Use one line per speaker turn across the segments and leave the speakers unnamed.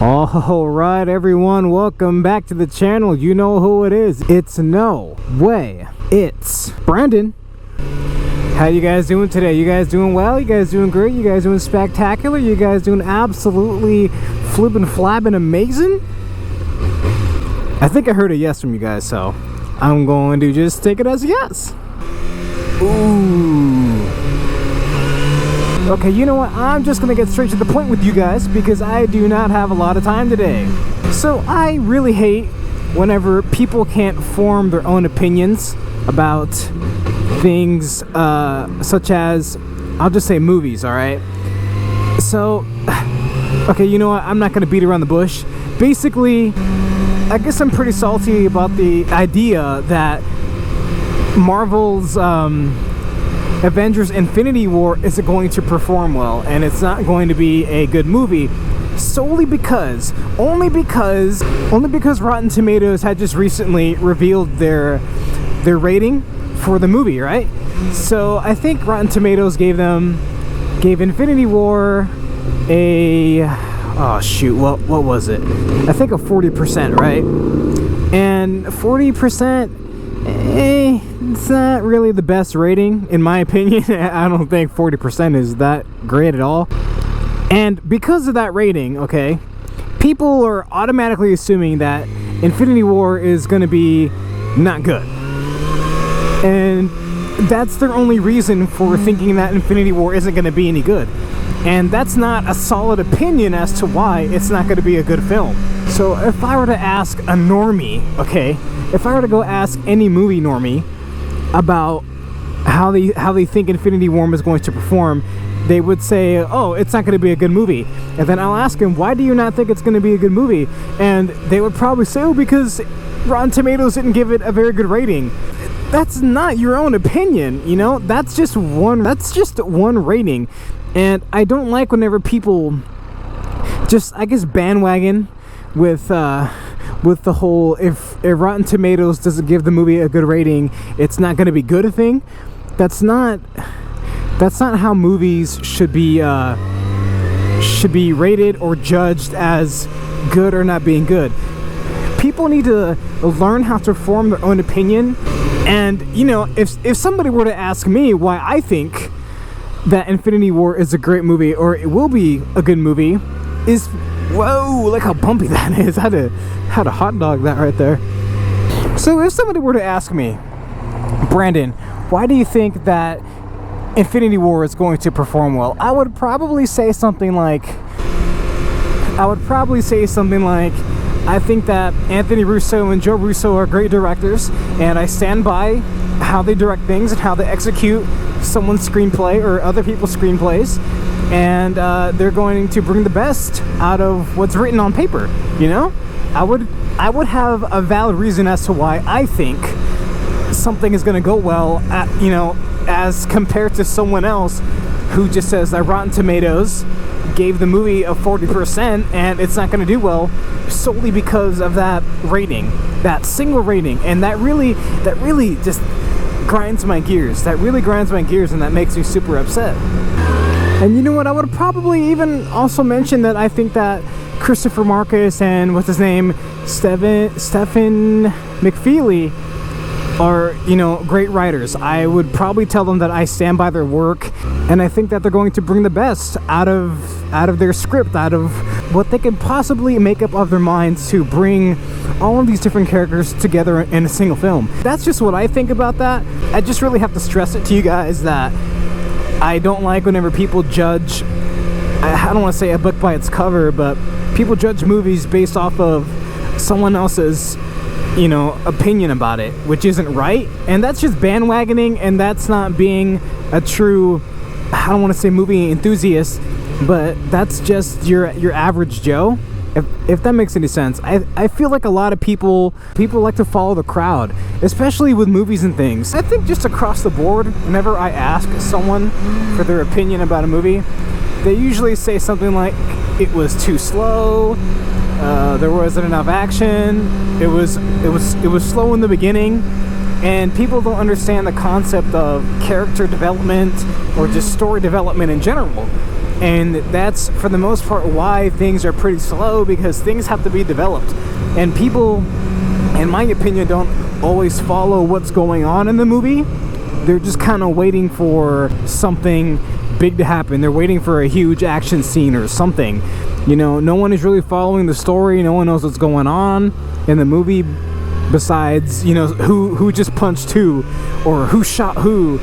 All right, everyone, welcome back to the channel. You know who it is. It's No Way. It's Brandon. How you guys doing today? You guys doing well? You guys doing great? You guys doing spectacular? You guys doing absolutely flippin' flabbin' amazing? I think I heard a yes from you guys, so I'm going to just take it as a yes. Ooh. Okay, you know what? I'm just gonna get straight to the point with you guys because I do not have a lot of time today. So I really hate whenever people can't form their own opinions about things such as, I'll just say movies, alright? So, okay, you know what? I'm not gonna beat around the bush. Basically, I guess I'm pretty salty about the idea that Marvel's Avengers Infinity War isn't going to perform well, and it's not going to be a good movie only because Rotten Tomatoes had just recently revealed their rating for the movie, right? So I think Rotten Tomatoes gave Infinity War a what was it? I think a 40%, right? And 40%, it's not really the best rating, in my opinion. I don't think 40% is that great at all. And because of that rating, okay, people are automatically assuming that Infinity War is going to be not good. And that's their only reason for thinking that Infinity War isn't going to be any good. And that's not a solid opinion as to why it's not going to be a good film. So if I were to ask a normie, okay, if I were to go ask any movie normie about how they think Infinity War is going to perform, they would say, oh, it's not going to be a good movie. And then I'll ask them, why do you not think it's going to be a good movie? And they would probably say, oh, because Rotten Tomatoes didn't give it a very good rating. That's not your own opinion, you know? That's just one rating. And I don't like whenever people just, I guess, bandwagon with the whole if Rotten Tomatoes doesn't give the movie a good rating, it's not going to be good thing. That's not how movies should be rated or judged as good or not being good. People need to learn how to form their own opinion. And you know, if somebody were to ask me why I think that Infinity War is a great movie or it will be a good movie, is whoa, look how bumpy that is. I had a hot dog that right there. So if somebody were to ask me, Brandon, why do you think that Infinity War is going to perform well? I would probably say something like I think that Anthony Russo and Joe Russo are great directors, and I stand by how they direct things and how they execute someone's screenplay or other people's screenplays, and they're going to bring the best out of what's written on paper. You know, I would have a valid reason as to why I think something is going to go well, as compared to someone else who just says that Rotten Tomatoes gave the movie a 40% and it's not going to do well solely because of that rating, that single rating. And that really just grinds my gears. That really grinds my gears, and that makes me super upset. And you know what? I would probably even also mention that I think that Christopher Marcus and what's his name, Stephen McFeely are, great writers. I would probably tell them that I stand by their work, and I think that they're going to bring the best out of their script, out of what they can possibly make up of their minds to bring all of these different characters together in a single film. That's just what I think about that. I just really have to stress it to you guys that I don't like whenever people judge, I don't want to say a book by its cover, but people judge movies based off of someone else's opinion about it, which isn't right. And that's just bandwagoning, and that's not being a true, I don't want to say movie enthusiast, but that's just your average Joe, if that makes any sense. I feel like a lot of people like to follow the crowd, especially with movies and things. I think just across the board, whenever I ask someone for their opinion about a movie, they usually say something like, it was too slow, there wasn't enough action, it was slow in the beginning, and people don't understand the concept of character development or just story development in general. And that's, for the most part, why things are pretty slow, because things have to be developed. And people, in my opinion, don't always follow what's going on in the movie. They're just kind of waiting for something big to happen. They're waiting for a huge action scene or something. You know, no one is really following the story. No one knows what's going on in the movie besides, you know, who just punched who or who shot who.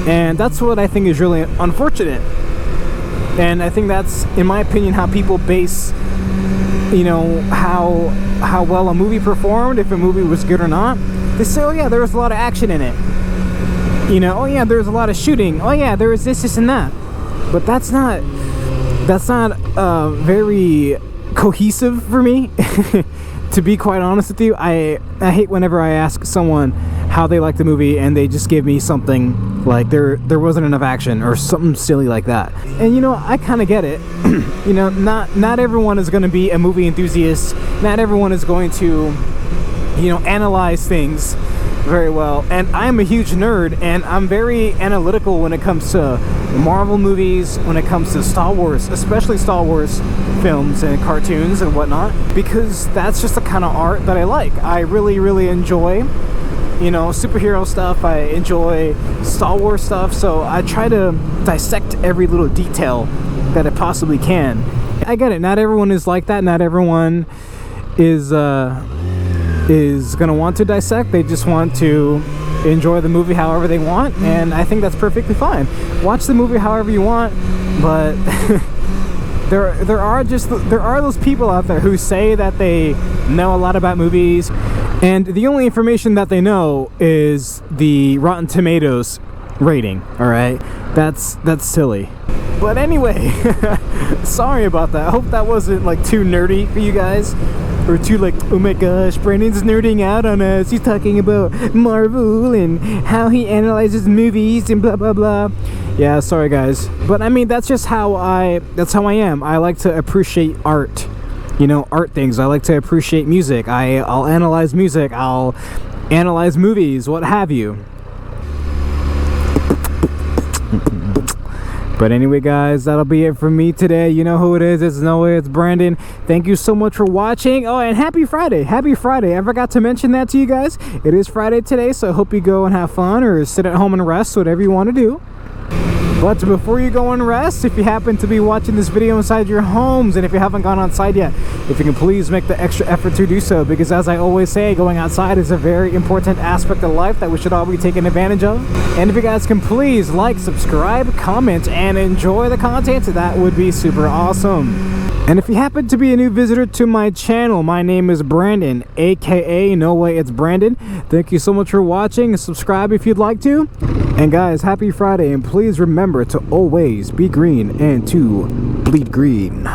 And that's what I think is really unfortunate. And I think that's, in my opinion, how people base, you know, how well a movie performed, if a movie was good or not. They say, oh yeah, there was a lot of action in it. You know, oh yeah, there was a lot of shooting. Oh yeah, there was this and that. But that's not very cohesive for me. To be quite honest with you, I hate whenever I ask someone how they like the movie and they just give me something like there wasn't enough action or something silly like that. And you know, I kind of get it. You know, not everyone is going to be a movie enthusiast. Not everyone is going to, you know, analyze things very well. And I'm a huge nerd, and I'm very analytical when it comes to Marvel movies, when it comes to Star Wars, especially Star Wars films and cartoons and whatnot, because that's just the kind of art that I like. I really, really enjoy, you know, superhero stuff. I enjoy Star Wars stuff, so I try to dissect every little detail that I possibly can. I get it, not everyone is like that. Not everyone is gonna want to dissect. They just want to enjoy the movie however they want, and I think that's perfectly fine. Watch the movie however you want, but there are those people out there who say that they know a lot about movies, and the only information that they know is the Rotten Tomatoes rating. All right, that's silly. But anyway, sorry about that. I hope that wasn't like too nerdy for you guys. Or too like, oh my gosh, Brandon's nerding out on us. He's talking about Marvel and how he analyzes movies and blah blah blah. Yeah, sorry guys, but I mean that's how I am. I like to appreciate art, you know, art things. I like to appreciate music. I'll analyze music. I'll analyze movies, what have you. But anyway, guys, that'll be it from me today. You know who it is. It's Noah. It's Brandon. Thank you so much for watching. Oh, and happy Friday. Happy Friday. I forgot to mention that to you guys. It is Friday today, so I hope you go and have fun or sit at home and rest, whatever you want to do. But before you go and rest, if you happen to be watching this video inside your homes, and if you haven't gone outside yet, if you can please make the extra effort to do so, because as I always say, going outside is a very important aspect of life that we should all be taking advantage of. And if you guys can please like, subscribe, comment, and enjoy the content, that would be super awesome. And if you happen to be a new visitor to my channel, my name is Brandon, aka No Way It's Brandon. Thank you so much for watching. Subscribe if you'd like to. And guys, happy Friday, and please remember to always be green and to bleed green.